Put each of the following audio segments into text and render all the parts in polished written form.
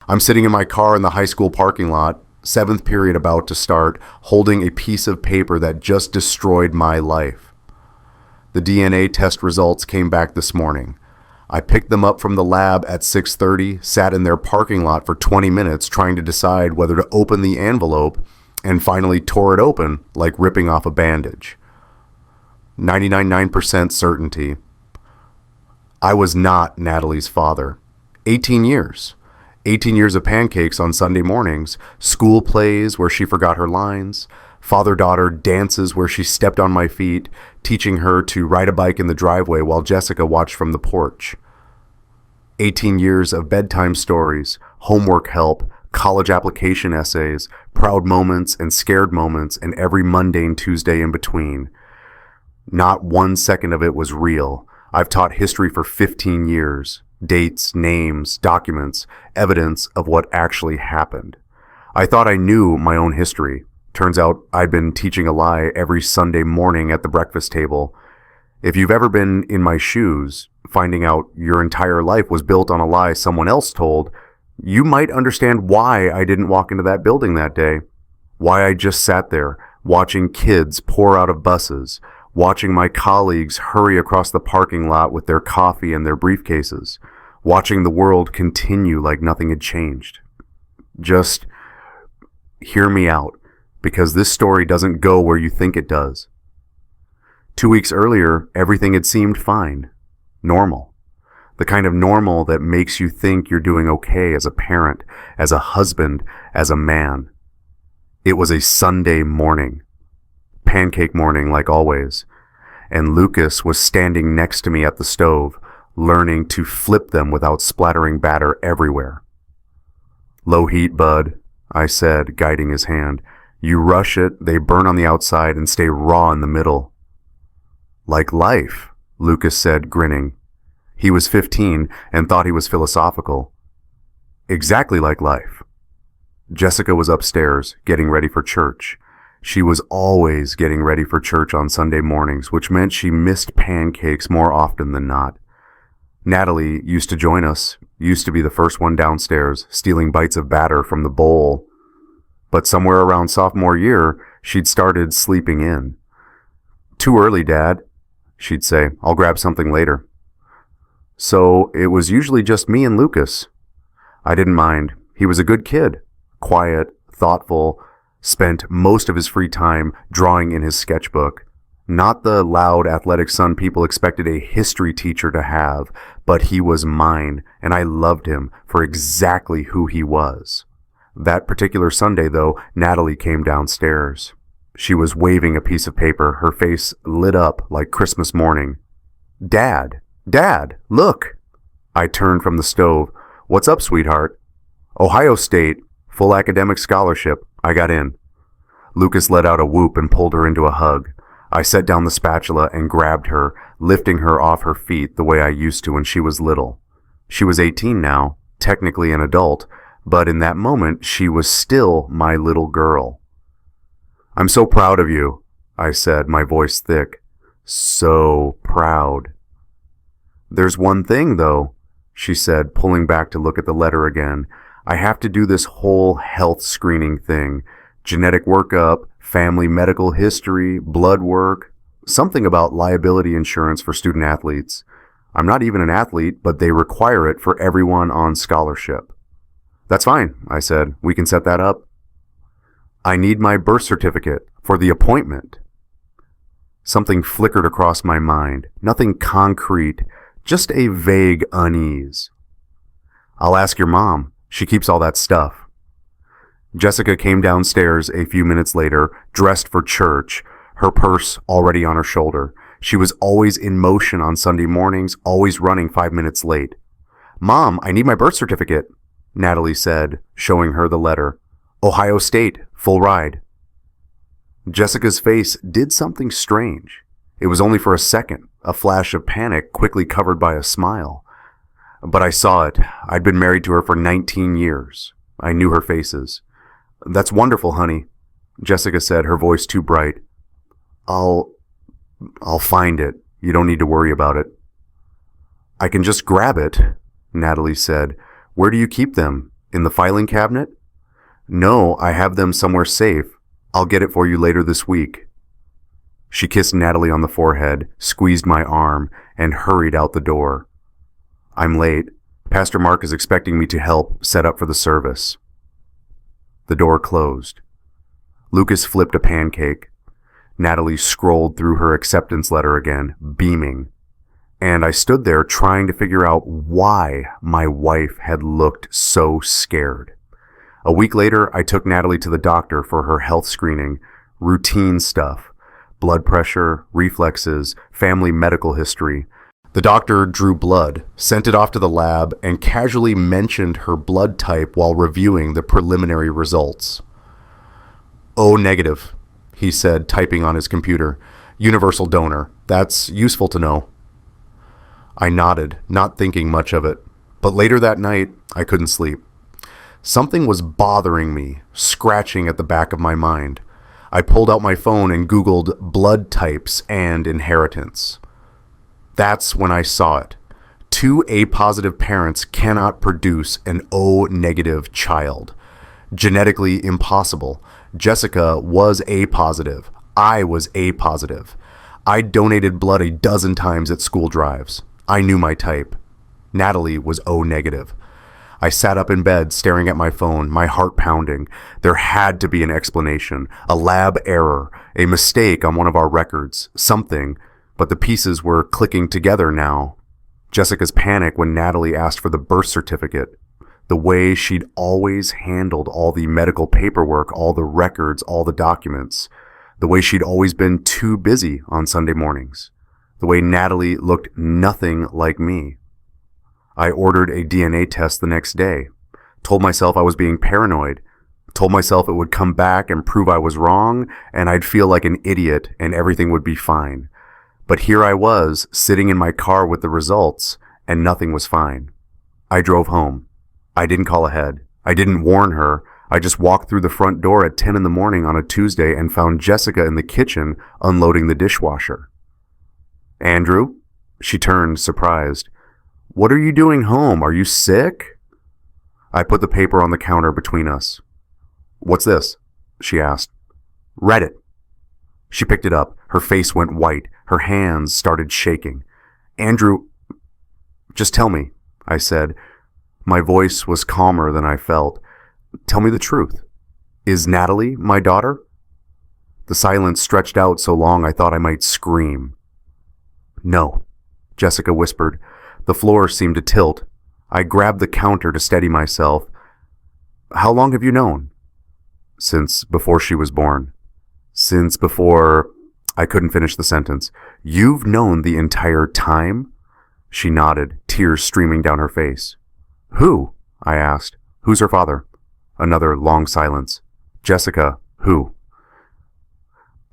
I'm sitting in my car in the high school parking lot, seventh period about to start, holding a piece of paper that just destroyed my life. The DNA test results came back this morning. I picked them up from the lab at 6:30, sat in their parking lot for 20 minutes trying to decide whether to open the envelope, and finally tore it open like ripping off a bandage. 99.9% certainty. I was not Natalie's father. 18 years. 18 years of pancakes on Sunday mornings, school plays where she forgot her lines, father-daughter dances where she stepped on my feet, teaching her to ride a bike in the driveway while Jessica watched from the porch. 18 years of bedtime stories, homework help, college application essays, proud moments and scared moments, and every mundane Tuesday in between. Not 1 second of it was real. I've taught history for 15 years. Dates, names, documents, evidence of what actually happened. I thought I knew my own history. Turns out I'd been teaching a lie every Sunday morning at the breakfast table. If you've ever been in my shoes, finding out your entire life was built on a lie someone else told, you might understand why I didn't walk into that building that day. Why I just sat there, watching kids pour out of buses, watching my colleagues hurry across the parking lot with their coffee and their briefcases, watching the world continue like nothing had changed. Just hear me out, because this story doesn't go where you think it does. 2 weeks earlier, everything had seemed fine, normal. The kind of normal that makes you think you're doing okay as a parent, as a husband, as a man. It was a Sunday morning. Pancake morning like always, and Lucas was standing next to me at the stove, learning to flip them without splattering batter everywhere. "Low heat, bud," I said, guiding his hand. "You rush it, they burn on the outside and stay raw in the middle." "Like life," Lucas said, grinning. He was 15 and thought he was philosophical. "Exactly like life." Jessica was upstairs, getting ready for church. She was always getting ready for church on Sunday mornings, which meant she missed pancakes more often than not. Natalie used to join us, used to be the first one downstairs, stealing bites of batter from the bowl. But somewhere around sophomore year, she'd started sleeping in. "Too early, Dad," she'd say. "I'll grab something later." So it was usually just me and Lucas. I didn't mind. He was a good kid, quiet, thoughtful, spent most of his free time drawing in his sketchbook. Not the loud, athletic son people expected a history teacher to have, but he was mine, and I loved him for exactly who he was. That particular Sunday, though, Natalie came downstairs. She was waving a piece of paper, her face lit up like Christmas morning. "Dad! Dad! Look!" I turned from the stove. "What's up, sweetheart?" "Ohio State. Full academic scholarship. I got in." Lucas let out a whoop and pulled her into a hug. I set down the spatula and grabbed her, lifting her off her feet the way I used to when she was little. She was 18 now, technically an adult, but in that moment she was still my little girl. "I'm so proud of you," I said, my voice thick. "So proud." "There's one thing, though," she said, pulling back to look at the letter again. "I have to do this whole health screening thing. Genetic workup, family medical history, blood work, something about liability insurance for student athletes. I'm not even an athlete, but they require it for everyone on scholarship." "That's fine," I said. "We can set that up." "I need my birth certificate for the appointment." Something flickered across my mind. Nothing concrete, just a vague unease. "I'll ask your mom. She keeps all that stuff." Jessica came downstairs a few minutes later, dressed for church, her purse already on her shoulder. She was always in motion on Sunday mornings, always running 5 minutes late. "Mom, I need my birth certificate," Natalie said, showing her the letter. "Ohio State, full ride." Jessica's face did something strange. It was only for a second, a flash of panic quickly covered by a smile. But I saw it. I'd been married to her for 19 years. I knew her faces. "That's wonderful, honey," Jessica said, her voice too bright. I'll find it. You don't need to worry about it." "I can just grab it," Natalie said. "Where do you keep them? In the filing cabinet? No, I have them somewhere safe. I'll get it for you later this week. She kissed Natalie on the forehead, squeezed my arm, and hurried out the door. I'm late. Pastor Mark is expecting me to help set up for the service. The door closed. Lucas flipped a pancake. Natalie scrolled through her acceptance letter again, beaming. And I stood there trying to figure out why my wife had looked so scared. A week later, I took Natalie to the doctor for her health screening, routine stuff, blood pressure, reflexes, family medical history. The doctor drew blood, sent it off to the lab, and casually mentioned her blood type while reviewing the preliminary results. O negative, he said, typing on his computer. Universal donor. That's useful to know. I nodded, not thinking much of it. But later that night, I couldn't sleep. Something was bothering me, scratching at the back of my mind. I pulled out my phone and Googled blood types and inheritance. That's when I saw it. 2 A-positive parents cannot produce an O-negative child. Genetically impossible. Jessica was A-positive. I was A-positive. I donated blood a dozen times at school drives. I knew my type. Natalie was O-negative. I sat up in bed staring at my phone, my heart pounding. There had to be an explanation, a lab error, a mistake on one of our records, something, but the pieces were clicking together now. Jessica's panic when Natalie asked for the birth certificate, the way she'd always handled all the medical paperwork, all the records, all the documents, the way she'd always been too busy on Sunday mornings, the way Natalie looked nothing like me. I ordered a DNA test the next day, told myself I was being paranoid, told myself it would come back and prove I was wrong, and I'd feel like an idiot and everything would be fine. But here I was, sitting in my car with the results, and nothing was fine. I drove home. I didn't call ahead. I didn't warn her. I just walked through the front door at 10 in the morning on a Tuesday and found Jessica in the kitchen unloading the dishwasher. Andrew? She turned, surprised. What are you doing home? Are you sick? I put the paper on the counter between us. What's this? She asked. Read it. She picked it up. Her face went white. Her hands started shaking. Andrew, just tell me, I said. My voice was calmer than I felt. Tell me the truth. Is Natalie my daughter? The silence stretched out so long I thought I might scream. No, Jessica whispered. The floor seemed to tilt. I grabbed the counter to steady myself. How long have you known? Since before she was born. Since before... I couldn't finish the sentence. You've known the entire time? She nodded, tears streaming down her face. Who? I asked. Who's her father? Another long silence. Jessica, who?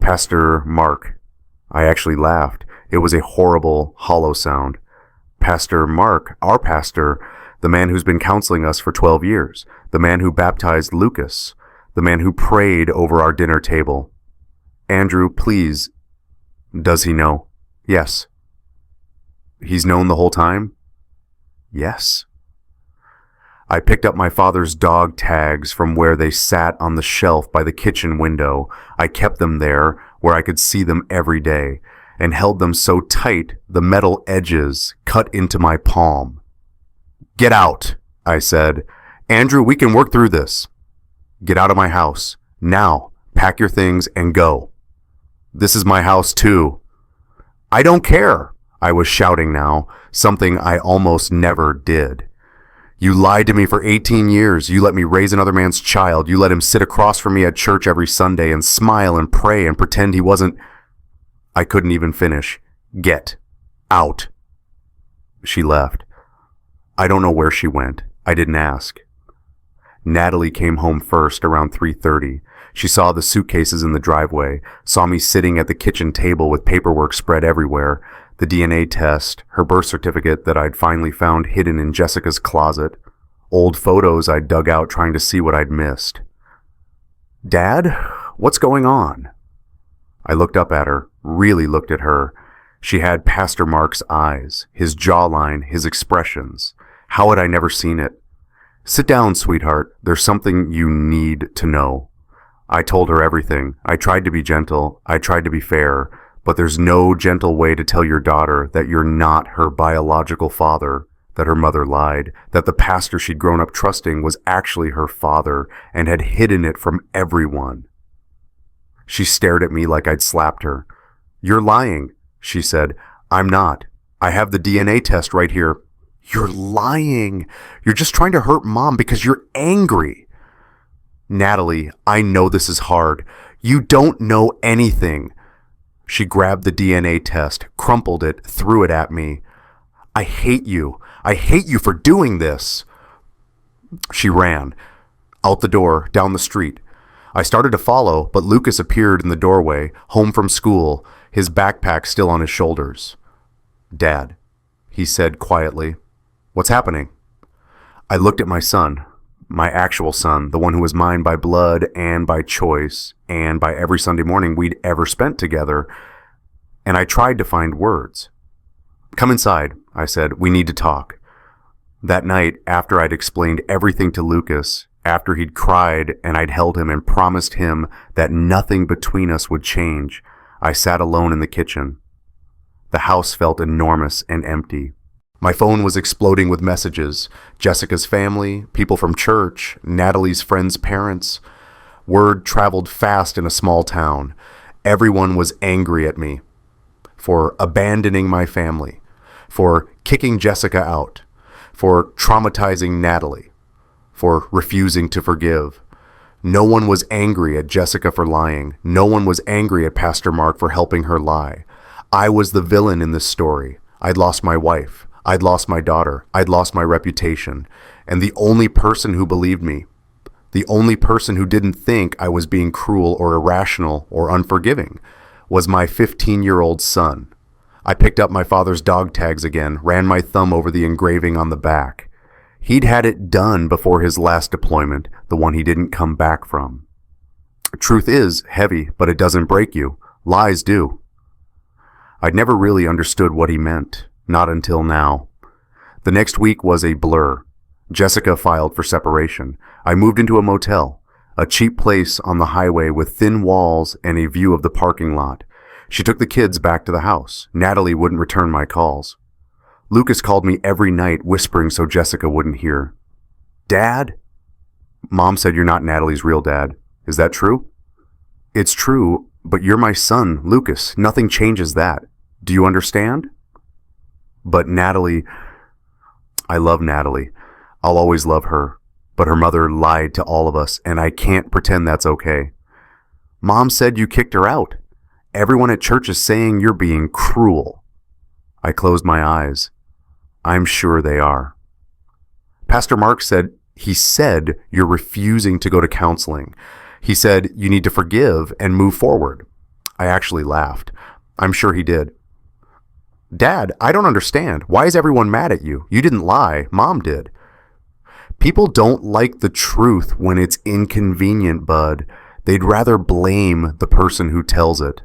Pastor Mark. I actually laughed. It was a horrible, hollow sound. Pastor Mark, our pastor, the man who's been counseling us for 12 years, the man who baptized Lucas, the man who prayed over our dinner table. Andrew, please. Does he know? Yes. He's known the whole time? Yes. I picked up my father's dog tags from where they sat on the shelf by the kitchen window. I kept them there where I could see them every day, and held them so tight the metal edges cut into my palm. Get out, I said. Andrew, we can work through this. Get out of my house. Now, pack your things and go. This is my house too. I don't care, I was shouting now, something I almost never did. You lied to me for 18 years. You let me raise another man's child. You let him sit across from me at church every Sunday and smile and pray and pretend he wasn't... I couldn't even finish. Get out. She left. I don't know where she went. I didn't ask. Natalie came home first around 3:30. She saw the suitcases in the driveway, saw me sitting at the kitchen table with paperwork spread everywhere, the DNA test, her birth certificate that I'd finally found hidden in Jessica's closet, old photos I'd dug out trying to see what I'd missed. Dad, what's going on? I looked up at her, really looked at her. She had Pastor Mark's eyes, his jawline, his expressions. How had I never seen it? Sit down, sweetheart. There's something you need to know. I told her everything. I tried to be gentle. I tried to be fair. But there's no gentle way to tell your daughter that you're not her biological father, that her mother lied, that the pastor she'd grown up trusting was actually her father and had hidden it from everyone. She stared at me like I'd slapped her. You're lying, she said. I'm not. I have the DNA test right here. You're lying. You're just trying to hurt Mom because you're angry. Natalie, I know this is hard. You don't know anything. She grabbed the DNA test, crumpled it, threw it at me. I hate you. I hate you for doing this. She ran. Out the door, down the street. I started to follow, but Lucas appeared in the doorway, home from school, his backpack still on his shoulders. Dad, he said quietly. What's happening? I looked at my son, my actual son, the one who was mine by blood and by choice, and by every Sunday morning we'd ever spent together, and I tried to find words. Come inside, I said. We need to talk. That night, after I'd explained everything to Lucas, after he'd cried and I'd held him and promised him that nothing between us would change, I sat alone in the kitchen. The house felt enormous and empty. My phone was exploding with messages. Jessica's family, people from church, Natalie's friends' parents. Word traveled fast in a small town. Everyone was angry at me for abandoning my family, for kicking Jessica out, for traumatizing Natalie, for refusing to forgive. No one was angry at Jessica for lying. No one was angry at Pastor Mark for helping her lie. I was the villain in this story. I'd lost my wife. I'd lost my daughter. I'd lost my reputation. And the only person who believed me, the only person who didn't think I was being cruel or irrational or unforgiving, was my 15-year-old son. I picked up my father's dog tags again, ran my thumb over the engraving on the back. He'd had it done before his last deployment, the one he didn't come back from. Truth is heavy, but it doesn't break you. Lies do. I'd never really understood what he meant, not until now. The next week was a blur. Jessica filed for separation. I moved into a motel, a cheap place on the highway with thin walls and a view of the parking lot. She took the kids back to the house. Natalie wouldn't return my calls. Lucas called me every night, whispering so Jessica wouldn't hear. Dad? Mom said you're not Natalie's real dad. Is that true? It's true, but you're my son, Lucas. Nothing changes that. Do you understand? But Natalie, I love Natalie. I'll always love her. But her mother lied to all of us, and I can't pretend that's okay. Mom said you kicked her out. Everyone at church is saying you're being cruel. I closed my eyes. I'm sure they are. Pastor Mark said you're refusing to go to counseling. He said you need to forgive and move forward. I actually laughed. I'm sure he did. Dad, I don't understand. Why is everyone mad at you? You didn't lie. Mom did. People don't like the truth when it's inconvenient, bud. They'd rather blame the person who tells it.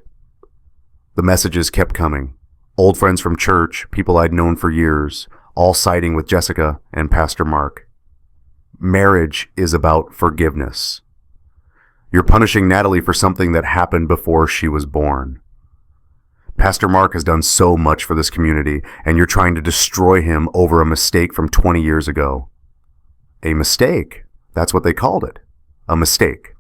The messages kept coming. Old friends from church, people I'd known for years, all siding with Jessica and Pastor Mark. Marriage is about forgiveness. You're punishing Natalie for something that happened before she was born. Pastor Mark has done so much for this community, and you're trying to destroy him over a mistake from 20 years ago. A mistake? That's what they called it. A mistake.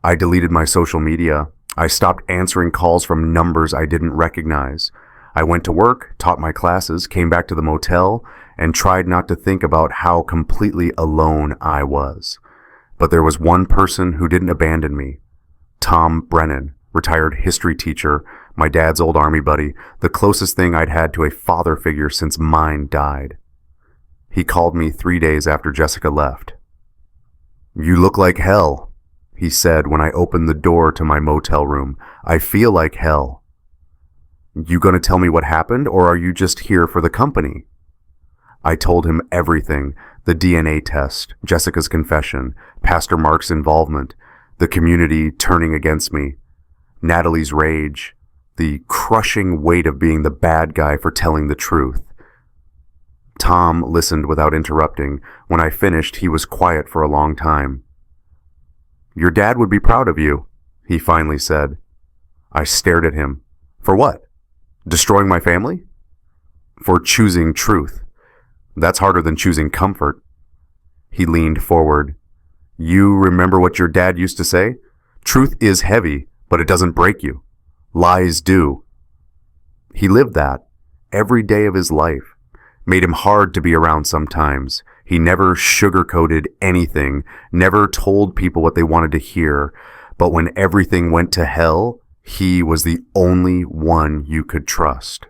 I deleted my social media. I stopped answering calls from numbers I didn't recognize. I went to work, taught my classes, came back to the motel, and tried not to think about how completely alone I was. But there was one person who didn't abandon me. Tom Brennan, retired history teacher, my dad's old army buddy, the closest thing I'd had to a father figure since mine died. He called me 3 days after Jessica left. You look like hell, he said when I opened the door to my motel room. I feel like hell. You gonna tell me what happened, or are you just here for the company? I told him everything, the DNA test, Jessica's confession, Pastor Mark's involvement, the community turning against me, Natalie's rage, the crushing weight of being the bad guy for telling the truth. Tom listened without interrupting. When I finished, he was quiet for a long time. "Your dad would be proud of you," he finally said. I stared at him. "For what? Destroying my family?" "For choosing truth. That's harder than choosing comfort." He leaned forward. "You remember what your dad used to say? Truth is heavy, but it doesn't break you. Lies do." He lived that every day of his life. Made him hard to be around sometimes. He never sugarcoated anything, never told people what they wanted to hear. But when everything went to hell, he was the only one you could trust.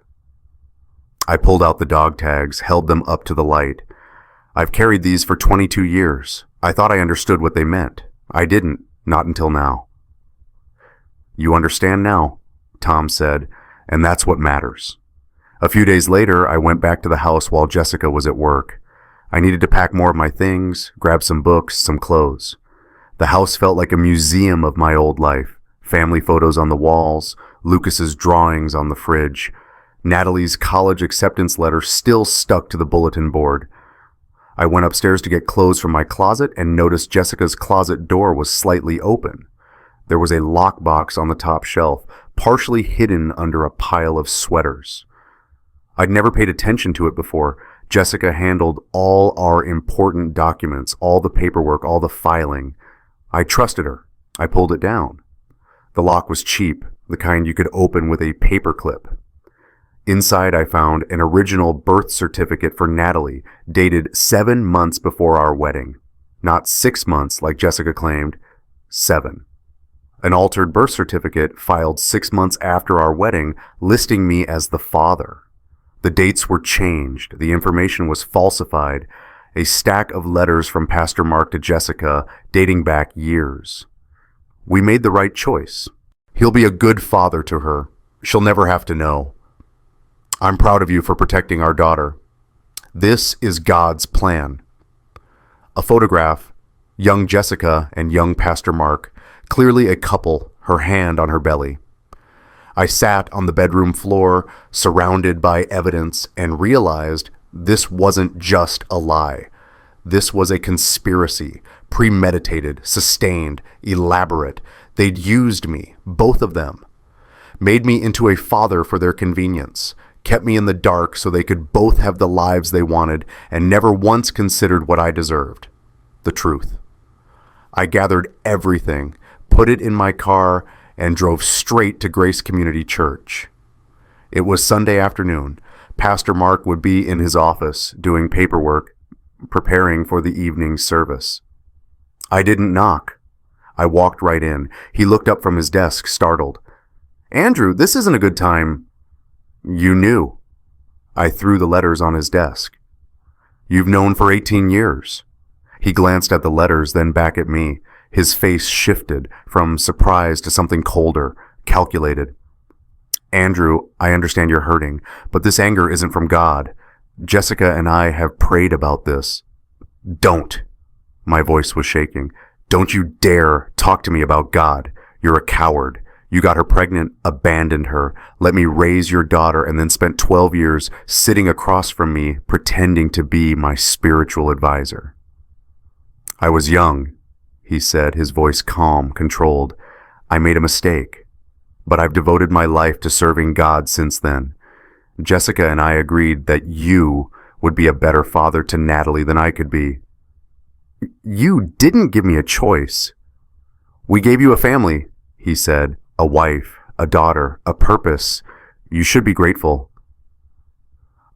I pulled out the dog tags, held them up to the light. I've carried these for 22 years. I thought I understood what they meant. I didn't, not until now. "You understand now," Tom said, "and that's what matters." A few days later, I went back to the house while Jessica was at work. I needed to pack more of my things, grab some books, some clothes. The house felt like a museum of my old life. Family photos on the walls, Lucas's drawings on the fridge. Natalie's college acceptance letter still stuck to the bulletin board. I went upstairs to get clothes from my closet and noticed Jessica's closet door was slightly open. There was a lockbox on the top shelf, partially hidden under a pile of sweaters. I'd never paid attention to it before. Jessica handled all our important documents, all the paperwork, all the filing. I trusted her. I pulled it down. The lock was cheap, the kind you could open with a paperclip. Inside, I found an original birth certificate for Natalie, dated 7 months before our wedding. Not 6 months, like Jessica claimed, 7. An altered birth certificate filed 6 months after our wedding, listing me as the father. The dates were changed. The information was falsified. A stack of letters from Pastor Mark to Jessica, dating back years. We made the right choice. He'll be a good father to her. She'll never have to know. I'm proud of you for protecting our daughter. This is God's plan. A photograph, young Jessica and young Pastor Mark, clearly a couple, her hand on her belly. I sat on the bedroom floor, surrounded by evidence, and realized this wasn't just a lie. This was a conspiracy, premeditated, sustained, elaborate. They'd used me, both of them. Made me into a father for their convenience. Kept me in the dark so they could both have the lives they wanted, and never once considered what I deserved. The truth. I gathered everything, put it in my car, and drove straight to Grace Community Church. It was Sunday afternoon. Pastor Mark would be in his office doing paperwork, preparing for the evening service. I didn't knock. I walked right in. He looked up from his desk, startled. "Andrew, this isn't a good time." "You knew." I threw the letters on his desk. "You've known for 18 years. He glanced at the letters, then back at me. His face shifted from surprise to something colder, calculated. "Andrew, I understand you're hurting, but this anger isn't from God. Jessica and I have prayed about this." "Don't." My voice was shaking. "Don't you dare talk to me about God. You're a coward. You got her pregnant, abandoned her, let me raise your daughter, and then spent 12 years sitting across from me pretending to be my spiritual advisor." "I was young," he said, his voice calm, controlled. "I made a mistake, but I've devoted my life to serving God since then. Jessica and I agreed that you would be a better father to Natalie than I could be." "You didn't give me a choice." "We gave you a family," he said, "a wife, a daughter, a purpose. You should be grateful."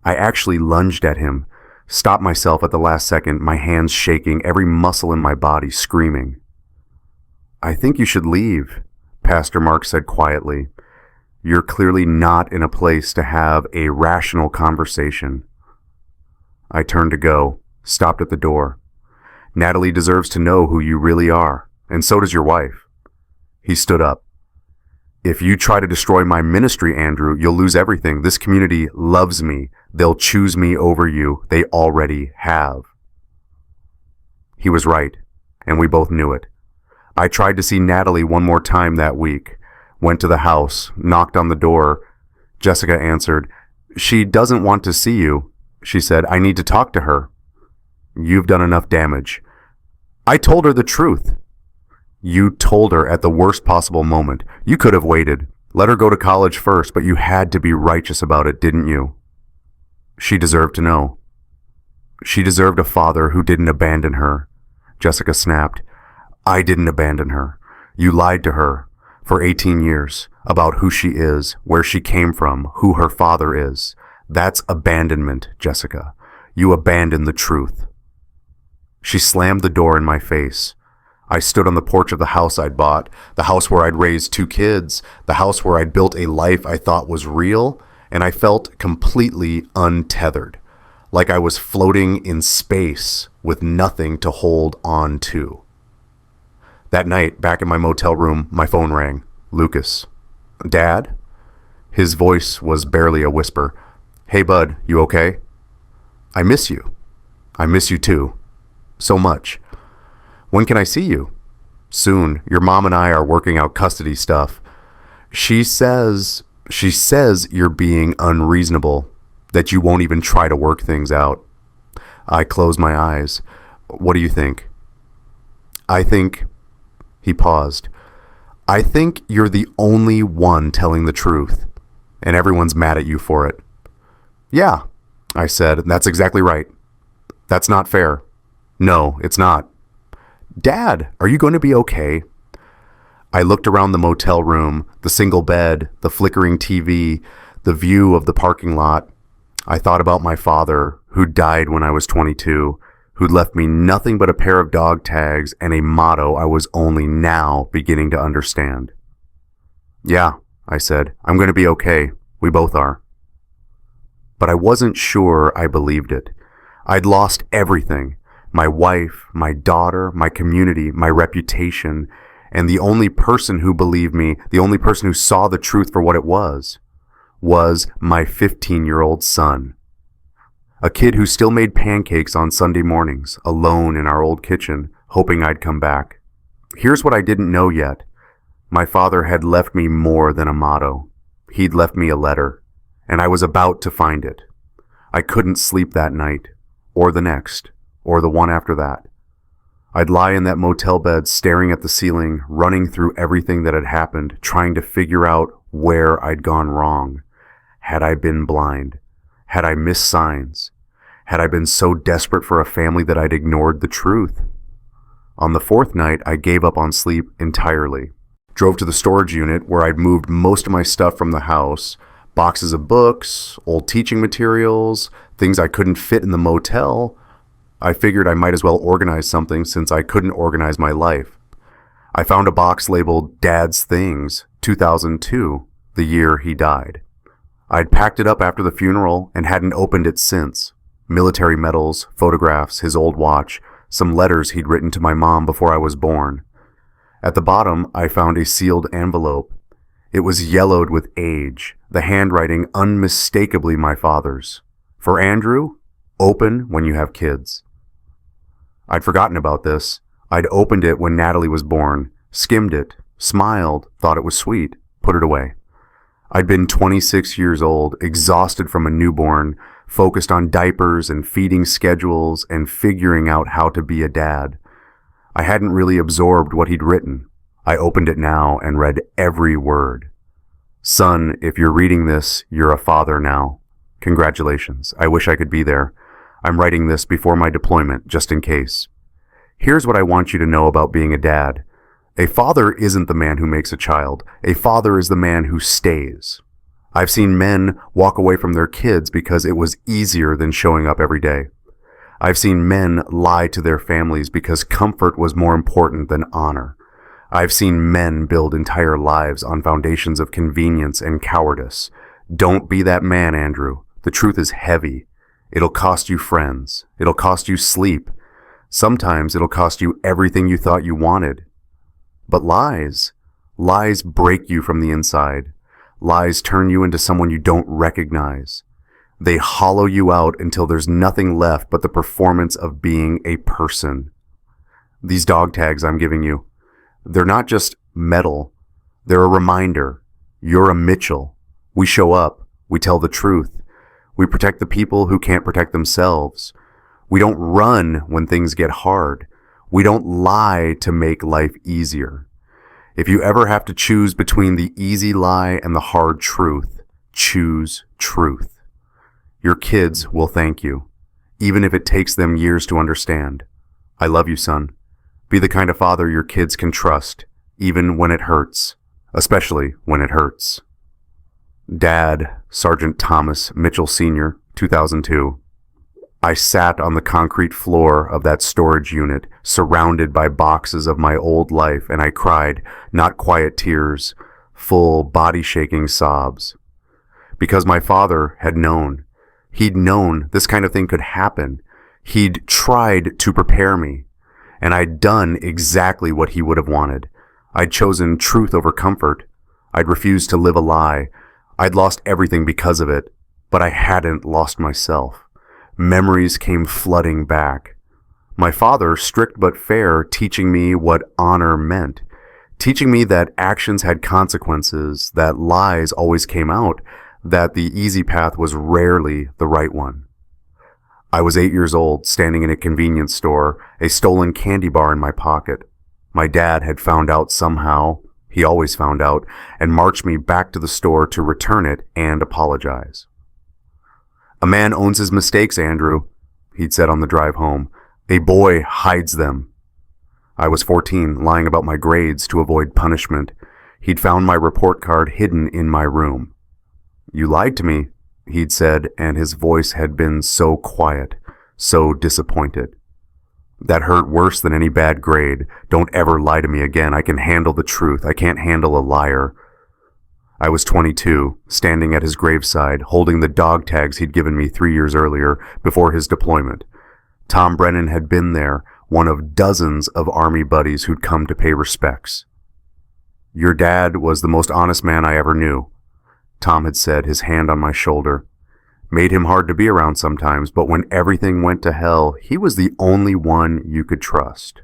I actually lunged at him, stopped myself at the last second, my hands shaking, every muscle in my body screaming. "I think you should leave," Pastor Mark said quietly. "You're clearly not in a place to have a rational conversation." I turned to go, stopped at the door. "Natalie deserves to know who you really are, and so does your wife." He stood up. "If you try to destroy my ministry, Andrew, you'll lose everything. This community loves me. They'll choose me over you. They already have." He was right, and we both knew it. I tried to see Natalie one more time that week. Went to the house, knocked on the door. Jessica answered, "She doesn't want to see you. She said, I need to talk to her. You've done enough damage. I told her the truth. You told her at the worst possible moment. You could have waited. Let her go to college first, but you had to be righteous about it, didn't you? She deserved to know. She deserved a father who didn't abandon her. Jessica snapped. I didn't abandon her. You lied to her for 18 years about who she is, where she came from, who her father is. That's abandonment, Jessica. You abandoned the truth. She slammed the door in my face. I stood on the porch of the house I'd bought, the house where I'd raised 2 kids, the house where I'd built a life I thought was real, and I felt completely untethered, like I was floating in space with nothing to hold on to. That night, back in my motel room, my phone rang. Lucas. Dad? His voice was barely a whisper. Hey, bud, you okay? I miss you. I miss you too. So much. When can I see you? Soon. Your mom and I are working out custody stuff. She says you're being unreasonable, that you won't even try to work things out. I closed my eyes. What do you think? I think... He paused. I think you're the only one telling the truth, and everyone's mad at you for it. Yeah, I said, that's exactly right. That's not fair. No, it's not. Dad, are you going to be okay? I looked around the motel room, the single bed, the flickering TV, the view of the parking lot. I thought about my father, who died when I was 22, who'd left me nothing but a pair of dog tags and a motto I was only now beginning to understand. Yeah, I said, I'm going to be okay. We both are. But I wasn't sure I believed it. I'd lost everything. My wife, my daughter, my community, my reputation, and the only person who believed me, the only person who saw the truth for what it was my 15-year-old son. A kid who still made pancakes on Sunday mornings, alone in our old kitchen, hoping I'd come back. Here's what I didn't know yet. My father had left me more than a motto. He'd left me a letter, and I was about to find it. I couldn't sleep that night, or the next, or the one after that. I'd lie in that motel bed staring at the ceiling, running through everything that had happened, trying to figure out where I'd gone wrong. Had I been blind? Had I missed signs? Had I been so desperate for a family that I'd ignored the truth? On the 4th night, I gave up on sleep entirely. Drove to the storage unit where I'd moved most of my stuff from the house, boxes of books, old teaching materials, things I couldn't fit in the motel. I figured I might as well organize something since I couldn't organize my life. I found a box labeled Dad's Things, 2002, the year he died. I'd packed it up after the funeral and hadn't opened it since. Military medals, photographs, his old watch, some letters he'd written to my mom before I was born. At the bottom, I found a sealed envelope. It was yellowed with age, the handwriting unmistakably my father's. For Andrew, open when you have kids. I'd forgotten about this. I'd opened it when Natalie was born, skimmed it, smiled, thought it was sweet, put it away. I'd been 26 years old, exhausted from a newborn, focused on diapers and feeding schedules and figuring out how to be a dad. I hadn't really absorbed what he'd written. I opened it now and read every word. Son, if you're reading this, you're a father now. Congratulations. I wish I could be there. I'm writing this before my deployment, just in case. Here's what I want you to know about being a dad. A father isn't the man who makes a child. A father is the man who stays. I've seen men walk away from their kids because it was easier than showing up every day. I've seen men lie to their families because comfort was more important than honor. I've seen men build entire lives on foundations of convenience and cowardice. Don't be that man, Andrew. The truth is heavy. It'll cost you friends. It'll cost you sleep. Sometimes it'll cost you everything you thought you wanted. But lies break you from the inside. Lies turn you into someone you don't recognize. They hollow you out until there's nothing left but the performance of being a person. These dog tags I'm giving you, they're not just metal. They're a reminder. You're a Mitchell. We show up. We tell the truth. We protect the people who can't protect themselves. We don't run when things get hard. We don't lie to make life easier. If you ever have to choose between the easy lie and the hard truth, choose truth. Your kids will thank you, even if it takes them years to understand. I love you, son. Be the kind of father your kids can trust, even when it hurts, especially when it hurts. Dad, Sergeant Thomas Mitchell Sr., 2002. I sat on the concrete floor of that storage unit, surrounded by boxes of my old life, and I cried, not quiet tears, full body-shaking sobs. Because my father had known. He'd known this kind of thing could happen. He'd tried to prepare me, and I'd done exactly what he would have wanted. I'd chosen truth over comfort. I'd refused to live a lie. I'd lost everything because of it, but I hadn't lost myself. Memories came flooding back. My father, strict but fair, teaching me what honor meant, teaching me that actions had consequences, that lies always came out, that the easy path was rarely the right one. I was 8 years old, standing in a convenience store, a stolen candy bar in my pocket. My dad had found out somehow, he always found out, and marched me back to the store to return it and apologize. A man owns his mistakes, Andrew, he'd said on the drive home. A boy hides them. I was 14, lying about my grades to avoid punishment. He'd found my report card hidden in my room. You lied to me, he'd said, and his voice had been so quiet, so disappointed. That hurt worse than any bad grade. Don't ever lie to me again. I can handle the truth. I can't handle a liar. I was 22, standing at his graveside, holding the dog tags he'd given me 3 years earlier, before his deployment. Tom Brennan had been there, one of dozens of Army buddies who'd come to pay respects. Your dad was the most honest man I ever knew, Tom had said, his hand on my shoulder. Made him hard to be around sometimes, but when everything went to hell, he was the only one you could trust.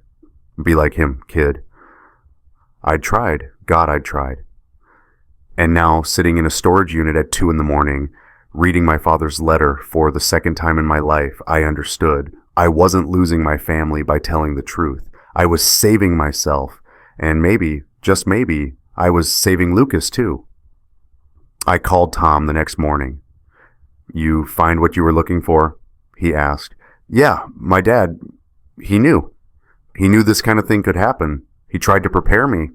Be like him, kid. I'd tried. God, I'd tried. And now, sitting in a storage unit at 2 a.m, reading my father's letter for the second time in my life, I understood. I wasn't losing my family by telling the truth. I was saving myself, and maybe, just maybe, I was saving Lucas too. I called Tom the next morning. You find what you were looking for? He asked. Yeah, my dad, he knew. He knew this kind of thing could happen. He tried to prepare me.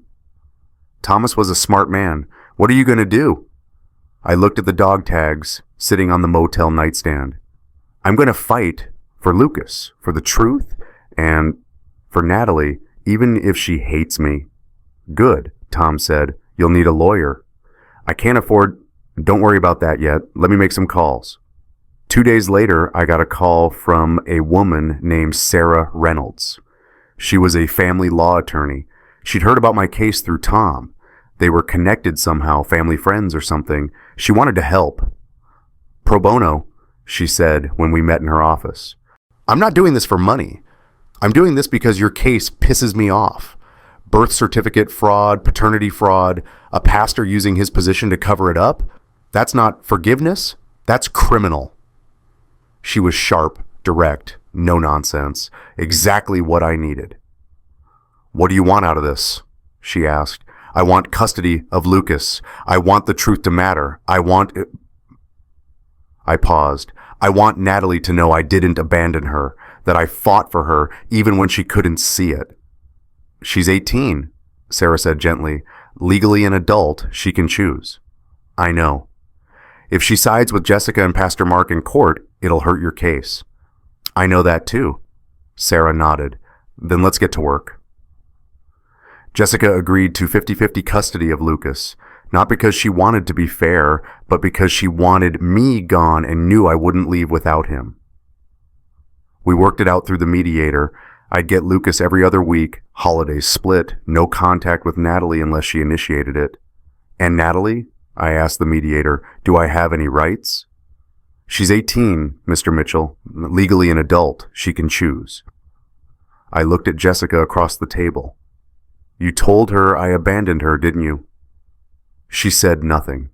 Thomas was a smart man. What are you going to do? I looked at the dog tags sitting on the motel nightstand. I'm going to fight for Lucas, for the truth, and for Natalie, even if she hates me. Good, Tom said. You'll need a lawyer. I can't afford... Don't worry about that yet. Let me make some calls. 2 days later, I got a call from a woman named Sarah Reynolds. She was a family law attorney. She'd heard about my case through Tom. They were connected somehow, family friends or something. She wanted to help. Pro bono, she said when we met in her office. I'm not doing this for money. I'm doing this because your case pisses me off. Birth certificate fraud, paternity fraud, a pastor using his position to cover it up. That's not forgiveness. That's criminal. She was sharp, direct, no nonsense. Exactly what I needed. What do you want out of this? She asked. I want custody of Lucas. I want the truth to matter. I paused. I want Natalie to know I didn't abandon her, that I fought for her even when she couldn't see it. She's 18, Sarah said gently. Legally an adult, she can choose. I know. If she sides with Jessica and Pastor Mark in court, it'll hurt your case. I know that too. Sarah nodded. Then let's get to work. Jessica agreed to 50-50 custody of Lucas, not because she wanted to be fair, but because she wanted me gone and knew I wouldn't leave without him. We worked it out through the mediator. I'd get Lucas every other week, holidays split, no contact with Natalie unless she initiated it. And Natalie? I asked the mediator, do I have any rights? She's 18, Mr. Mitchell, legally an adult. She can choose. I looked at Jessica across the table. You told her I abandoned her, didn't you? She said nothing.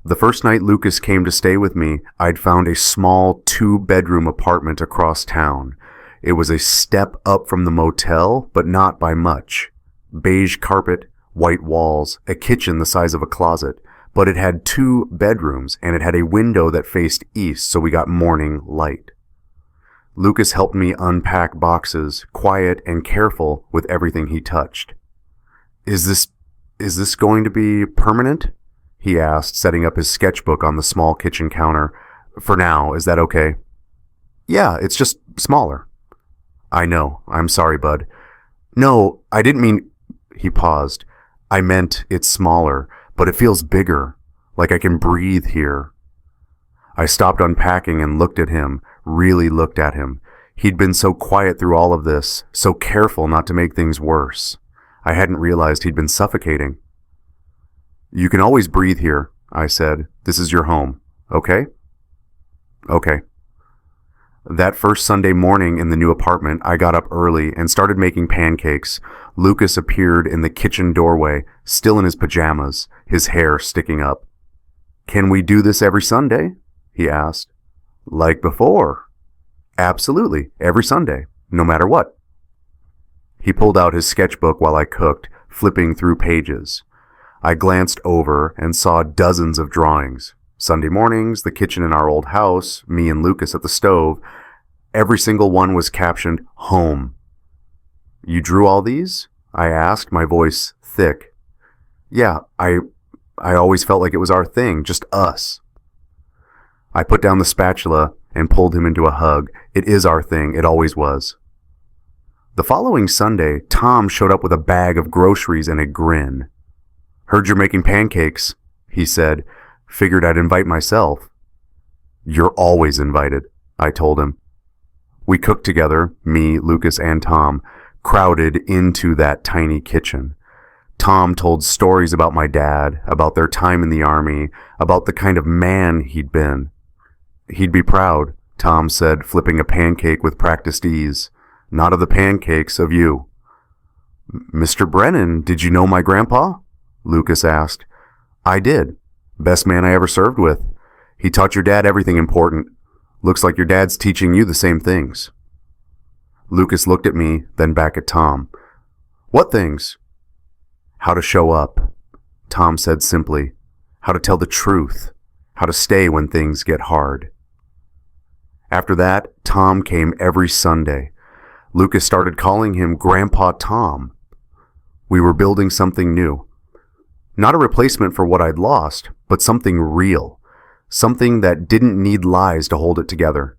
The first night Lucas came to stay with me, I'd found a small 2-bedroom apartment across town. It was a step up from the motel, but not by much. Beige carpet, white walls, a kitchen the size of a closet, but it had 2 bedrooms and it had a window that faced east, so we got morning light. Lucas helped me unpack boxes, quiet and careful with everything he touched. Is this going to be permanent? He asked, setting up his sketchbook on the small kitchen counter. For now, is that okay? Yeah, it's just smaller. I know. I'm sorry, bud. No, I didn't mean... He paused. I meant it's smaller, but it feels bigger, like I can breathe here. I stopped unpacking and looked at him, really looked at him. He'd been so quiet through all of this, so careful not to make things worse. I hadn't realized he'd been suffocating. You can always breathe here, I said. This is your home, okay? Okay. That first Sunday morning in the new apartment, I got up early and started making pancakes. Lucas appeared in the kitchen doorway, still in his pajamas, his hair sticking up. Can we do this every Sunday? He asked. Like before. Absolutely, every Sunday, no matter what. He pulled out his sketchbook while I cooked, flipping through pages. I glanced over and saw dozens of drawings. Sunday mornings, the kitchen in our old house, me and Lucas at the stove. Every single one was captioned, home. You drew all these? I asked, my voice thick. Yeah, I always felt like it was our thing, just us. I put down the spatula and pulled him into a hug. It is our thing, it always was. The following Sunday, Tom showed up with a bag of groceries and a grin. Heard you're making pancakes, he said. Figured I'd invite myself. You're always invited, I told him. We cooked together, me, Lucas, and Tom, crowded into that tiny kitchen. Tom told stories about my dad, about their time in the army, about the kind of man he'd been. He'd be proud, Tom said, flipping a pancake with practiced ease. Not of the pancakes, of you. Mr. Brennan, did you know my grandpa? Lucas asked. I did. Best man I ever served with. He taught your dad everything important. Looks like your dad's teaching you the same things. Lucas looked at me, then back at Tom. What things? How to show up, Tom said simply. How to tell the truth. How to stay when things get hard. After that, Tom came every Sunday. Lucas started calling him Grandpa Tom. We were building something new. Not a replacement for what I'd lost, but something real. Something that didn't need lies to hold it together.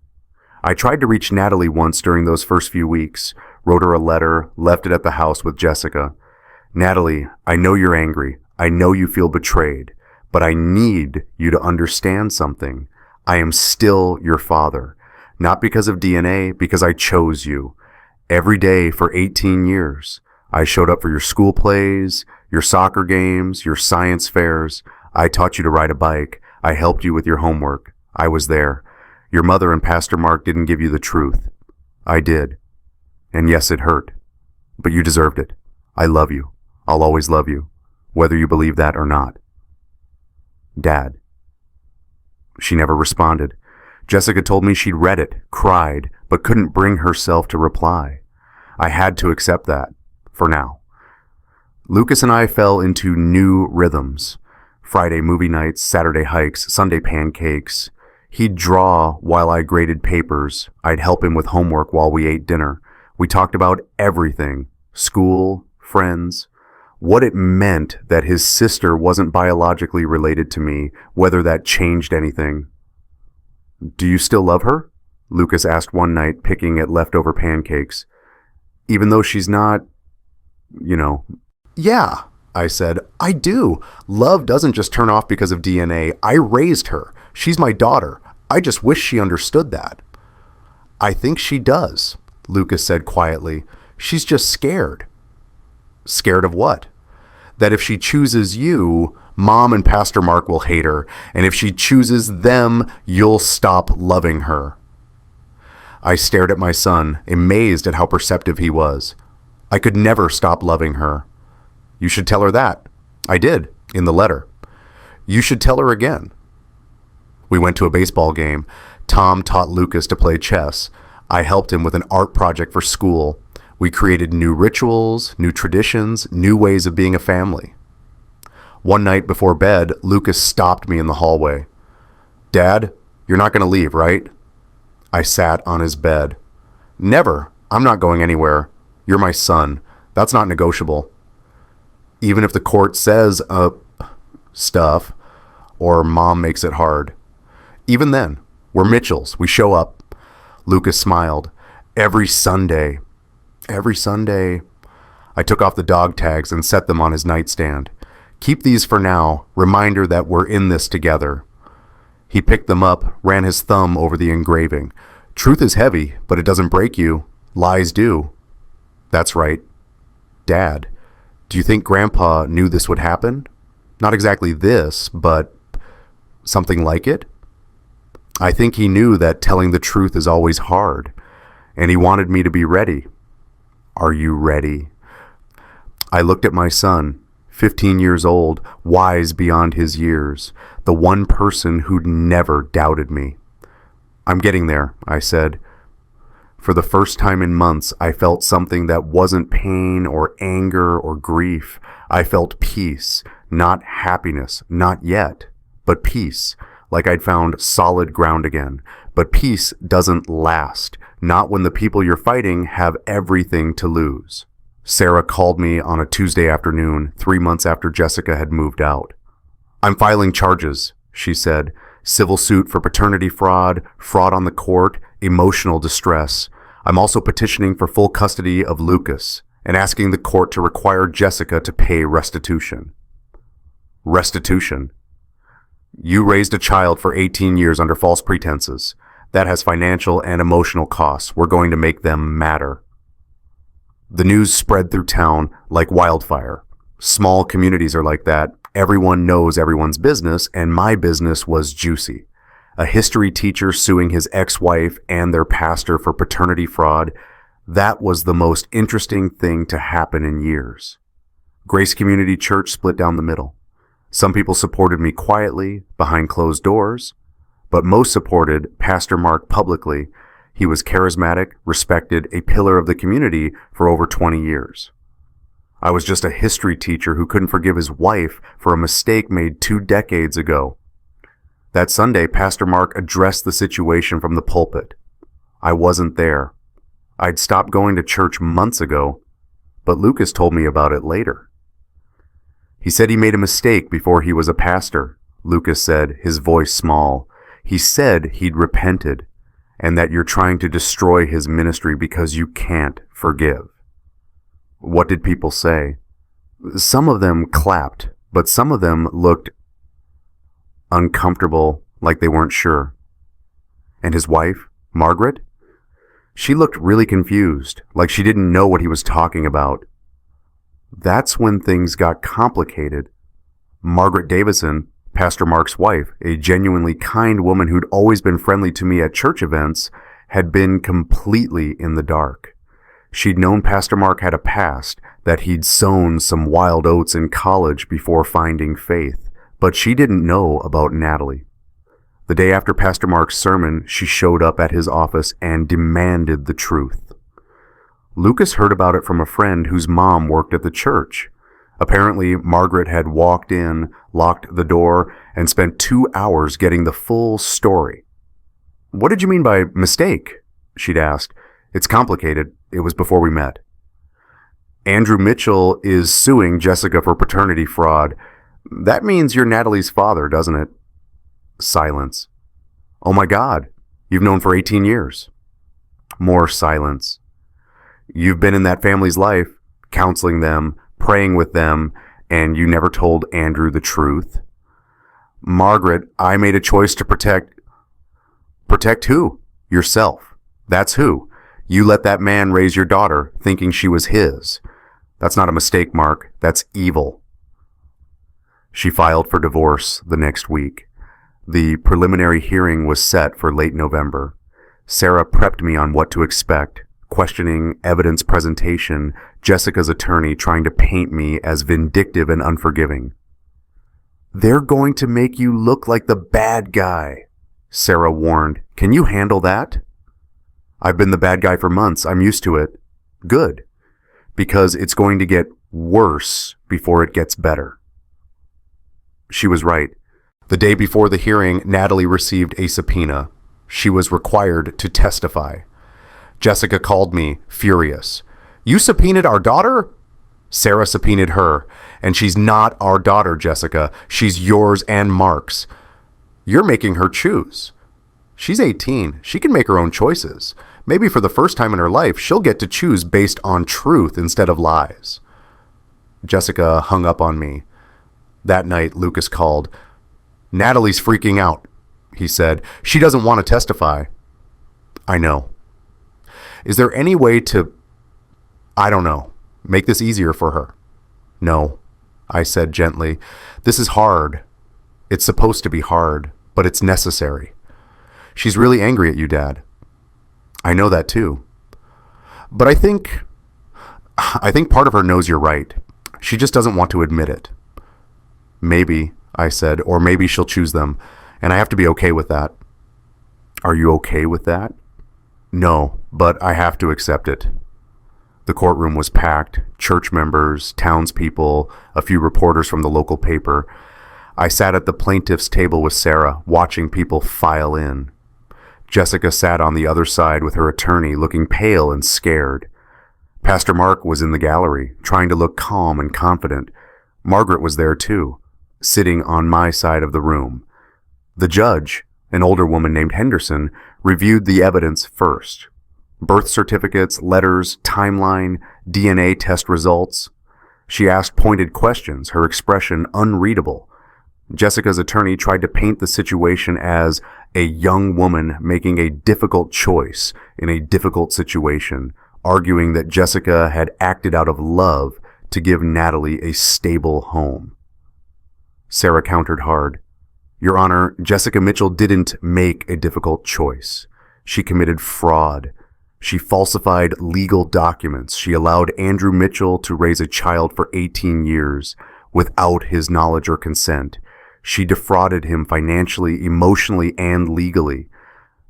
I tried to reach Natalie once during those first few weeks, wrote her a letter, left it at the house with Jessica. Natalie, I know you're angry. I know you feel betrayed, but I need you to understand something. I am still your father. Not because of DNA, because I chose you. Every day for 18 years. I showed up for your school plays, your soccer games, your science fairs. I taught you to ride a bike. I helped you with your homework. I was there. Your mother and Pastor Mark didn't give you the truth. I did. And yes, it hurt. But you deserved it. I love you. I'll always love you, whether you believe that or not. Dad. She never responded. Jessica told me she'd read it, cried, but couldn't bring herself to reply. I had to accept that, for now. Lucas and I fell into new rhythms. Friday movie nights, Saturday hikes, Sunday pancakes. He'd draw while I graded papers. I'd help him with homework while we ate dinner. We talked about everything. School, friends. What it meant that his sister wasn't biologically related to me, whether that changed anything. Do you still love her? Lucas asked one night, picking at leftover pancakes. Even though she's not, Yeah, I said. I do. Love doesn't just turn off because of DNA. I raised her. She's my daughter. I just wish she understood that. I think she does, Lucas said quietly. She's just scared. Scared of what? That if she chooses you, Mom and Pastor Mark will hate her, and if she chooses them, you'll stop loving her. I stared at my son, amazed at how perceptive he was. I could never stop loving her. You should tell her that. I did, in the letter. You should tell her again. We went to a baseball game. Tom taught Lucas to play chess. I helped him with an art project for school. We created new rituals, new traditions, new ways of being a family. One night before bed, Lucas stopped me in the hallway. "Dad, you're not going to leave, right?" I sat on his bed. "Never. I'm not going anywhere. You're my son. That's not negotiable." Even if the court says, stuff, or Mom makes it hard. Even then, we're Mitchells. We show up. Lucas smiled. Every Sunday. I took off the dog tags and set them on his nightstand. "Keep these for now. Reminder that we're in this together." He picked them up, ran his thumb over the engraving. "Truth is heavy, but it doesn't break you. Lies do." "That's right." "Dad, do you think Grandpa knew this would happen? Not exactly this, but something like it?" "I think he knew that telling the truth is always hard, and he wanted me to be ready." "Are you ready?" I looked at my son, 15 years old, wise beyond his years, the one person who'd never doubted me. "I'm getting there," I said. For the first time in months, I felt something that wasn't pain or anger or grief. I felt peace, not happiness, not yet, but peace, like I'd found solid ground again. But peace doesn't last, not when the people you're fighting have everything to lose. Sarah called me on a Tuesday afternoon, 3 months after Jessica had moved out. "I'm filing charges," she said. "Civil suit for paternity fraud, fraud on the court, emotional distress. I'm also petitioning for full custody of Lucas and asking the court to require Jessica to pay restitution." "Restitution? You raised a child for 18 years under false pretenses. That has financial and emotional costs. We're going to make them matter." The news spread through town like wildfire. Small communities are like that. Everyone knows everyone's business, and my business was juicy. A history teacher suing his ex-wife and their pastor for paternity fraud. That was the most interesting thing to happen in years. Grace Community Church split down the middle. Some people supported me quietly, behind closed doors, but most supported Pastor Mark publicly. He was charismatic, respected, a pillar of the community for over 20 years. I was just a history teacher who couldn't forgive his wife for a mistake made 2 decades ago. That Sunday, Pastor Mark addressed the situation from the pulpit. I wasn't there. I'd stopped going to church months ago, but Lucas told me about it later. He said he made a mistake before he was a pastor, Lucas said, his voice small. He said he'd repented, and that you're trying to destroy his ministry because you can't forgive. What did people say? Some of them clapped, but some of them looked uncomfortable, like they weren't sure. And his wife, Margaret? She looked really confused, like she didn't know what he was talking about. That's when things got complicated. Margaret Davison, Pastor Mark's wife, a genuinely kind woman who'd always been friendly to me at church events, had been completely in the dark. She'd known Pastor Mark had a past, that he'd sown some wild oats in college before finding faith, but she didn't know about Natalie. The day after Pastor Mark's sermon, she showed up at his office and demanded the truth. Lucas heard about it from a friend whose mom worked at the church. Apparently, Margaret had walked in, locked the door, and spent 2 hours getting the full story. "What did you mean by mistake?" she'd asked. "It's complicated. It was before we met." "Andrew Mitchell is suing Jessica for paternity fraud. That means you're Natalie's father, doesn't it?" Silence. "Oh my God, you've known for 18 years. More silence. "You've been in that family's life, counseling them, praying with them, and you never told Andrew the truth." "Margaret, I made a choice to protect..." "Protect who?" "Yourself. That's who. You let that man raise your daughter, thinking she was his. That's not a mistake, Mark. That's evil." She filed for divorce the next week. The preliminary hearing was set for late November. Sarah prepped me on what to expect, questioning evidence presentation, Jessica's attorney trying to paint me as vindictive and unforgiving. "They're going to make you look like the bad guy," Sarah warned. Can you handle that? I've been the bad guy for months. I'm used to it. Good. Because it's going to get worse before it gets better. She was right. The day before the hearing, Natalie received a subpoena. She was required to testify. Jessica called me, furious. You subpoenaed our daughter? Sarah subpoenaed her. And she's not our daughter, Jessica. She's yours and Mark's. You're making her choose. She's 18. She can make her own choices. Maybe for the first time in her life, she'll get to choose based on truth instead of lies. Jessica hung up on me. That night, Lucas called. Natalie's freaking out, he said. She doesn't want to testify. I know. Is there any way to, I don't know, make this easier for her? No, I said gently. This is hard. It's supposed to be hard, but it's necessary. She's really angry at you, Dad. I know that too. But I think part of her knows you're right. She just doesn't want to admit it. Maybe, I said, or maybe she'll choose them, and I have to be okay with that. Are you okay with that? No, but I have to accept it. The courtroom was packed, church members, townspeople, a few reporters from the local paper. I sat at the plaintiff's table with Sarah, watching people file in. Jessica sat on the other side with her attorney, looking pale and scared. Pastor Mark was in the gallery, trying to look calm and confident. Margaret was there too, sitting on my side of the room. The judge, an older woman named Henderson, reviewed the evidence first. Birth certificates, letters, timeline, DNA test results. She asked pointed questions, her expression unreadable. Jessica's attorney tried to paint the situation as a young woman making a difficult choice in a difficult situation, arguing that Jessica had acted out of love to give Natalie a stable home. Sarah countered hard. Your Honor, Jessica Mitchell didn't make a difficult choice. She committed fraud. She falsified legal documents. She allowed Andrew Mitchell to raise a child for 18 years without his knowledge or consent. She defrauded him financially, emotionally, and legally.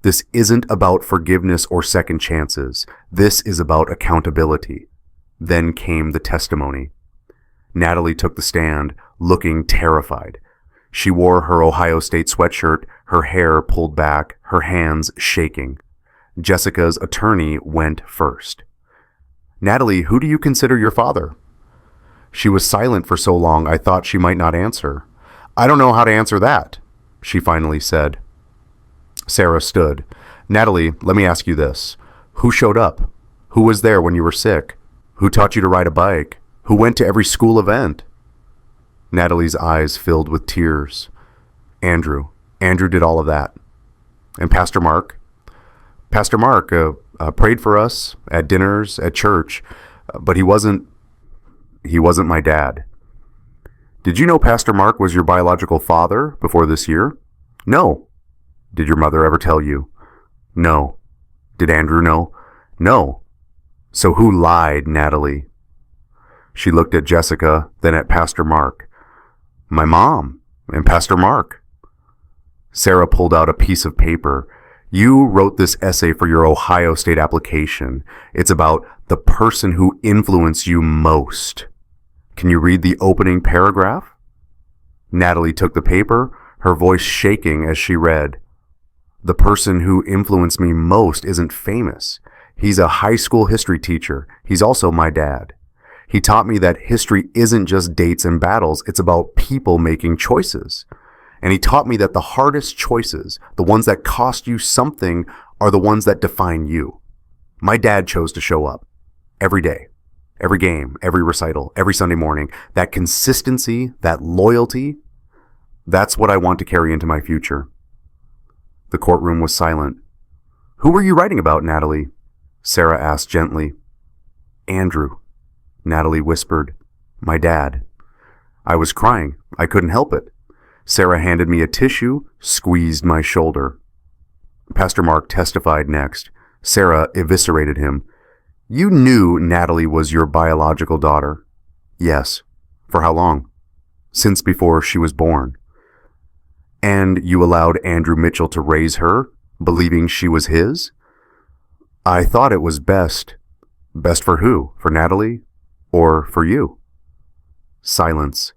This isn't about forgiveness or second chances. This is about accountability. Then came the testimony. Natalie took the stand, looking terrified. She wore her Ohio State sweatshirt, her hair pulled back, her hands shaking. Jessica's attorney went first. Natalie, who do you consider your father? She was silent for so long I thought she might not answer. I don't know how to answer that, she finally said. Sarah stood. Natalie, let me ask you this. Who showed up? Who was there when you were sick? Who taught you to ride a bike? Who went to every school event? Natalie's eyes filled with tears. Andrew. Andrew did all of that. And Pastor Mark? Pastor Mark prayed for us at dinners, at church, but he wasn't my dad. Did you know Pastor Mark was your biological father before this year? No. Did your mother ever tell you? No. Did Andrew know? No. So who lied, Natalie? She looked at Jessica, then at Pastor Mark. My mom and Pastor Mark. Sarah pulled out a piece of paper. You wrote this essay for your Ohio State application. It's about the person who influenced you most. Can you read the opening paragraph? Natalie took the paper, her voice shaking as she read. The person who influenced me most isn't famous. He's a high school history teacher. He's also my dad. He taught me that history isn't just dates and battles. It's about people making choices. And he taught me that the hardest choices, the ones that cost you something, are the ones that define you. My dad chose to show up every day, every game, every recital, every Sunday morning. That consistency, that loyalty, that's what I want to carry into my future. The courtroom was silent. Who were you writing about, Natalie? Sarah asked gently. Andrew, Natalie whispered. My dad. I was crying. I couldn't help it. Sarah handed me a tissue, squeezed my shoulder. Pastor Mark testified next. Sarah eviscerated him. You knew Natalie was your biological daughter? Yes. For how long? Since before she was born. And you allowed Andrew Mitchell to raise her, believing she was his? I thought it was best. Best for who? For Natalie? Or for you? Silence.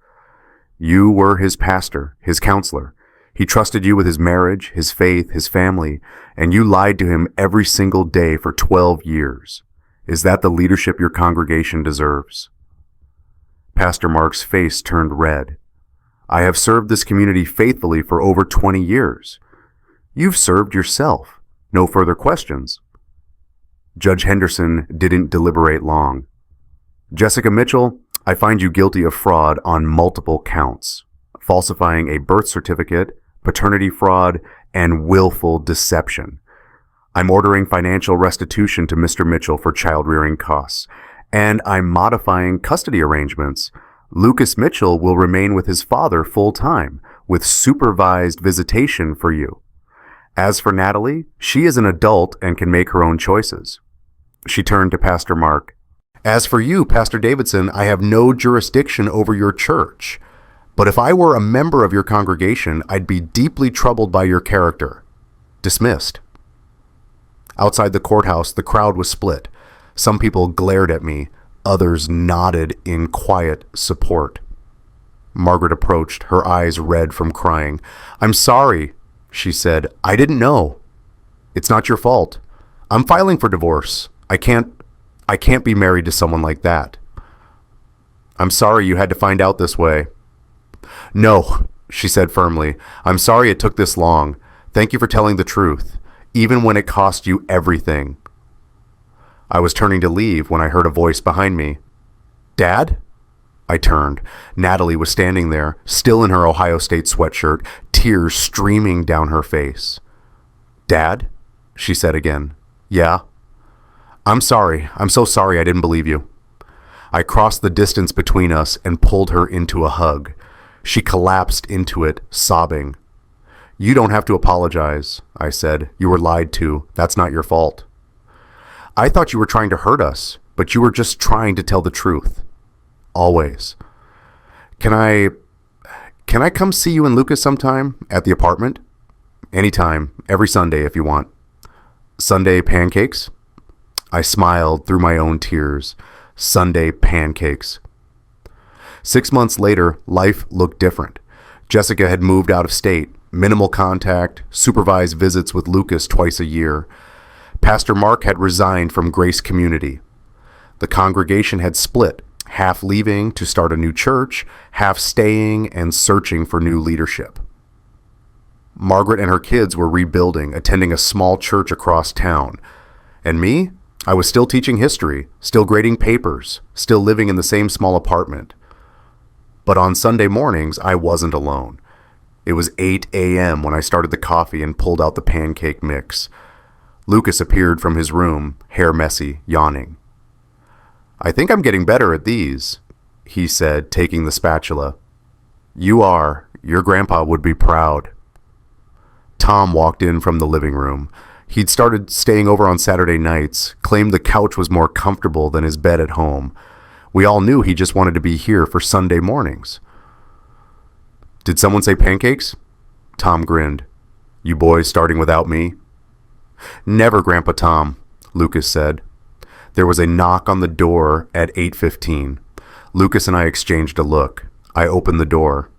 You were his pastor, his counselor. He trusted you with his marriage, his faith, his family, and you lied to him every single day for 12 years. Is that the leadership your congregation deserves? Pastor Mark's face turned red. I have served this community faithfully for over 20 years. You've served yourself. No further questions. Judge Henderson didn't deliberate long. Jessica Mitchell, I find you guilty of fraud on multiple counts. Falsifying a birth certificate, paternity fraud, and willful deception. I'm ordering financial restitution to Mr. Mitchell for child rearing costs, and I'm modifying custody arrangements. Lucas Mitchell will remain with his father full time, with supervised visitation for you. As for Natalie, she is an adult and can make her own choices. She turned to Pastor Mark. As for you, Pastor Davidson, I have no jurisdiction over your church. But if I were a member of your congregation, I'd be deeply troubled by your character. Dismissed. Outside the courthouse, the crowd was split. Some people glared at me. Others nodded in quiet support. Margaret approached, her eyes red from crying. I'm sorry, she said. I didn't know. It's not your fault. I'm filing for divorce. I can't be married to someone like that. I'm sorry you had to find out this way. No, she said firmly. I'm sorry it took this long. Thank you for telling the truth, even when it cost you everything. I was turning to leave when I heard a voice behind me. Dad? I turned. Natalie was standing there, still in her Ohio State sweatshirt, tears streaming down her face. Dad? She said again. Yeah? I'm sorry. I'm so sorry I didn't believe you. I crossed the distance between us and pulled her into a hug. She collapsed into it, sobbing. You don't have to apologize, I said. You were lied to. That's not your fault. I thought you were trying to hurt us, but you were just trying to tell the truth. Always. Can I come see you and Lucas sometime at the apartment? Anytime, every Sunday if you want. Sunday pancakes? I smiled through my own tears. Sunday pancakes. 6 months later, life looked different. Jessica had moved out of state, minimal contact, supervised visits with Lucas twice a year. Pastor Mark had resigned from Grace Community. The congregation had split, half leaving to start a new church, half staying and searching for new leadership. Margaret and her kids were rebuilding, attending a small church across town. And me? I was still teaching history, still grading papers, still living in the same small apartment. But on Sunday mornings, I wasn't alone. It was 8 a.m. when I started the coffee and pulled out the pancake mix. Lucas appeared from his room, hair messy, yawning. I think I'm getting better at these, he said, taking the spatula. You are. Your grandpa would be proud. Tom walked in from the living room. He'd started staying over on Saturday nights, claimed the couch was more comfortable than his bed at home. We all knew he just wanted to be here for Sunday mornings. Did someone say pancakes? Tom grinned. You boys starting without me? Never, Grandpa Tom, Lucas said. There was a knock on the door at 8:15. Lucas and I exchanged a look. I opened the door.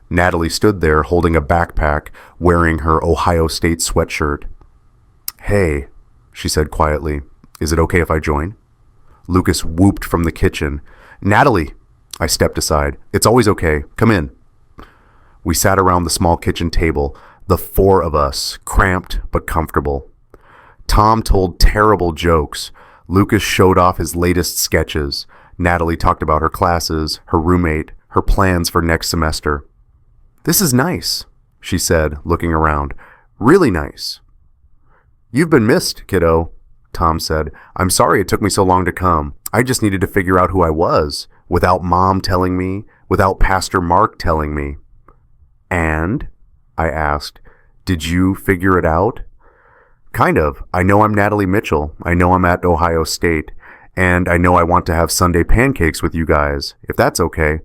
Natalie stood there holding a backpack, wearing her Ohio State sweatshirt. Hey, she said quietly, is it okay if I join? Lucas whooped from the kitchen. Natalie! I stepped aside. It's always okay. Come in. We sat around the small kitchen table, the four of us, cramped but comfortable. Tom told terrible jokes. Lucas showed off his latest sketches. Natalie talked about her classes, her roommate, her plans for next semester. This is nice, she said, looking around. Really nice. You've been missed, kiddo, Tom said. I'm sorry it took me so long to come. I just needed to figure out who I was, without Mom telling me, without Pastor Mark telling me. And? I asked. Did you figure it out? Kind of. I know I'm Natalie Mitchell. I know I'm at Ohio State. And I know I want to have Sunday pancakes with you guys, if that's okay.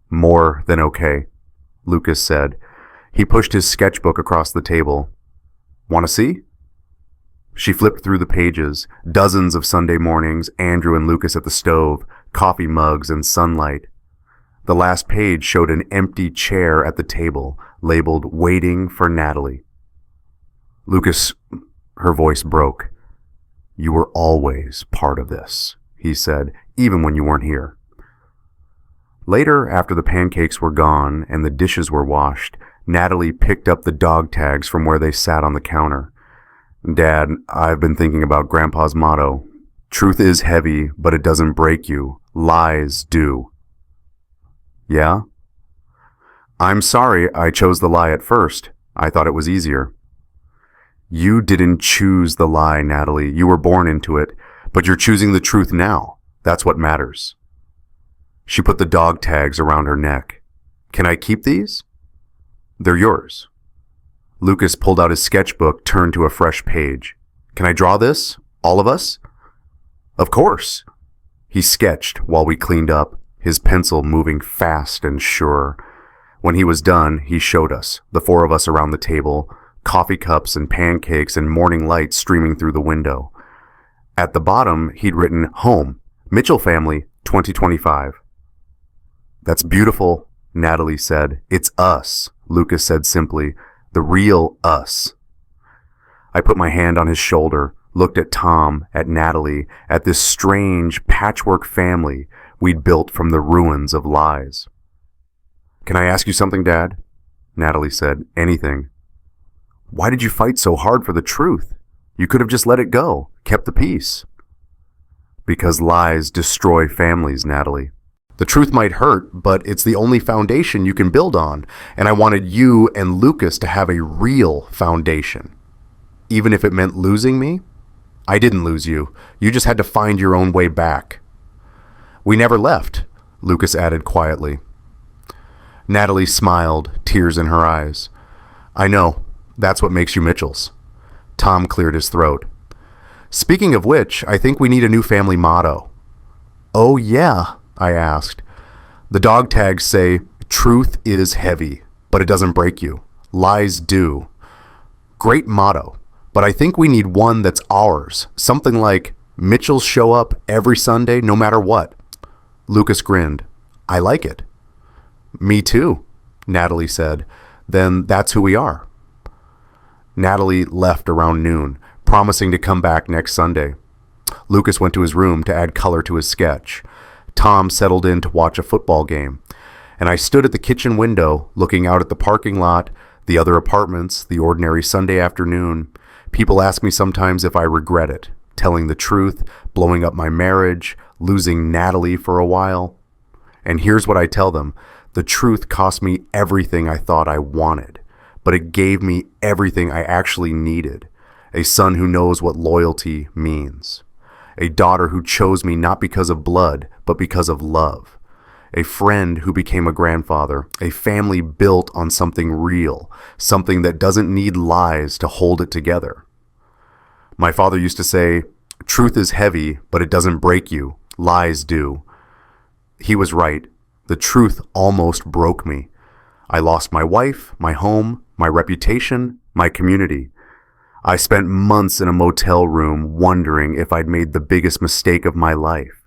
More than okay, Lucas said. He pushed his sketchbook across the table. Want to see? She flipped through the pages, dozens of Sunday mornings, Andrew and Lucas at the stove, coffee mugs and sunlight. The last page showed an empty chair at the table, labeled Waiting for Natalie. Lucas, her voice broke. You were always part of this, he said, even when you weren't here. Later, after the pancakes were gone and the dishes were washed, Natalie picked up the dog tags from where they sat on the counter. Dad, I've been thinking about Grandpa's motto. Truth is heavy, but it doesn't break you. Lies do. Yeah? I'm sorry I chose the lie at first. I thought it was easier. You didn't choose the lie, Natalie. You were born into it, but you're choosing the truth now. That's what matters. She put the dog tags around her neck. Can I keep these? They're yours. Lucas pulled out his sketchbook, turned to a fresh page. Can I draw this? All of us? Of course. He sketched while we cleaned up, his pencil moving fast and sure. When he was done, he showed us, the four of us around the table, coffee cups and pancakes and morning light streaming through the window. At the bottom, he'd written, Home, Mitchell Family, 2025. That's beautiful, Natalie said. It's us, Lucas said simply. The real us. I put my hand on his shoulder, looked at Tom, at Natalie, at this strange patchwork family we'd built from the ruins of lies. Can I ask you something, Dad? Natalie said. Anything. Why did you fight so hard for the truth? You could have just let it go, kept the peace. Because lies destroy families, Natalie. The truth might hurt, but it's the only foundation you can build on, and I wanted you and Lucas to have a real foundation. Even if it meant losing me? I didn't lose you. You just had to find your own way back. We never left, Lucas added quietly. Natalie smiled, tears in her eyes. I know. That's what makes you Mitchells. Tom cleared his throat. Speaking of which, I think we need a new family motto. Oh yeah, I asked. The dog tags say, truth is heavy, but it doesn't break you. Lies do. Great motto, but I think we need one that's ours. Something like, Mitchells show up every Sunday no matter what. Lucas grinned. I like it. Me too, Natalie said. Then that's who we are. Natalie left around noon, promising to come back next Sunday. Lucas went to his room to add color to his sketch. Tom settled in to watch a football game, and I stood at the kitchen window looking out at the parking lot, the other apartments, the ordinary Sunday afternoon. People ask me sometimes if I regret it, telling the truth, blowing up my marriage, losing Natalie for a while. And here's what I tell them. The truth cost me everything I thought I wanted, but it gave me everything I actually needed. A son who knows what loyalty means. A daughter who chose me not because of blood, but because of love. A friend who became a grandfather. A family built on something real, something that doesn't need lies to hold it together. My father used to say, truth is heavy, but it doesn't break you. Lies do. He was right. The truth almost broke me. I lost my wife, my home, my reputation, my community. I spent months in a motel room wondering if I'd made the biggest mistake of my life.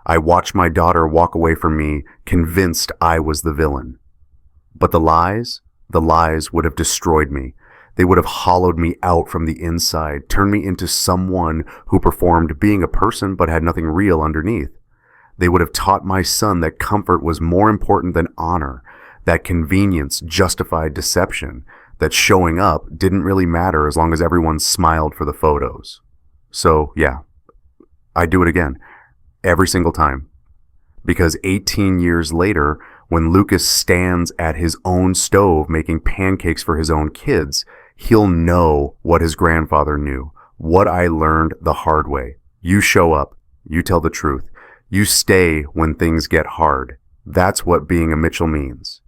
I watched my daughter walk away from me, convinced I was the villain. But the lies would have destroyed me. They would have hollowed me out from the inside, turned me into someone who performed being a person but had nothing real underneath. They would have taught my son that comfort was more important than honor, that convenience justified deception, that showing up didn't really matter as long as everyone smiled for the photos. So, yeah, I do it again, every single time. Because 18 years later, when Lucas stands at his own stove making pancakes for his own kids, he'll know what his grandfather knew, what I learned the hard way. You show up, you tell the truth, you stay when things get hard. That's what being a Mitchell means.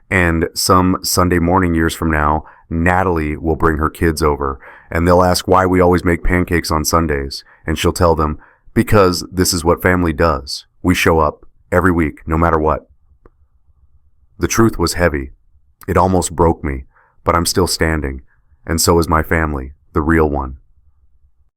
And some Sunday morning years from now, Natalie will bring her kids over, and they'll ask why we always make pancakes on Sundays. And she'll tell them, because this is what family does. We show up every week, no matter what. The truth was heavy, It almost broke me, but I'm still standing, and so is my family, the real one.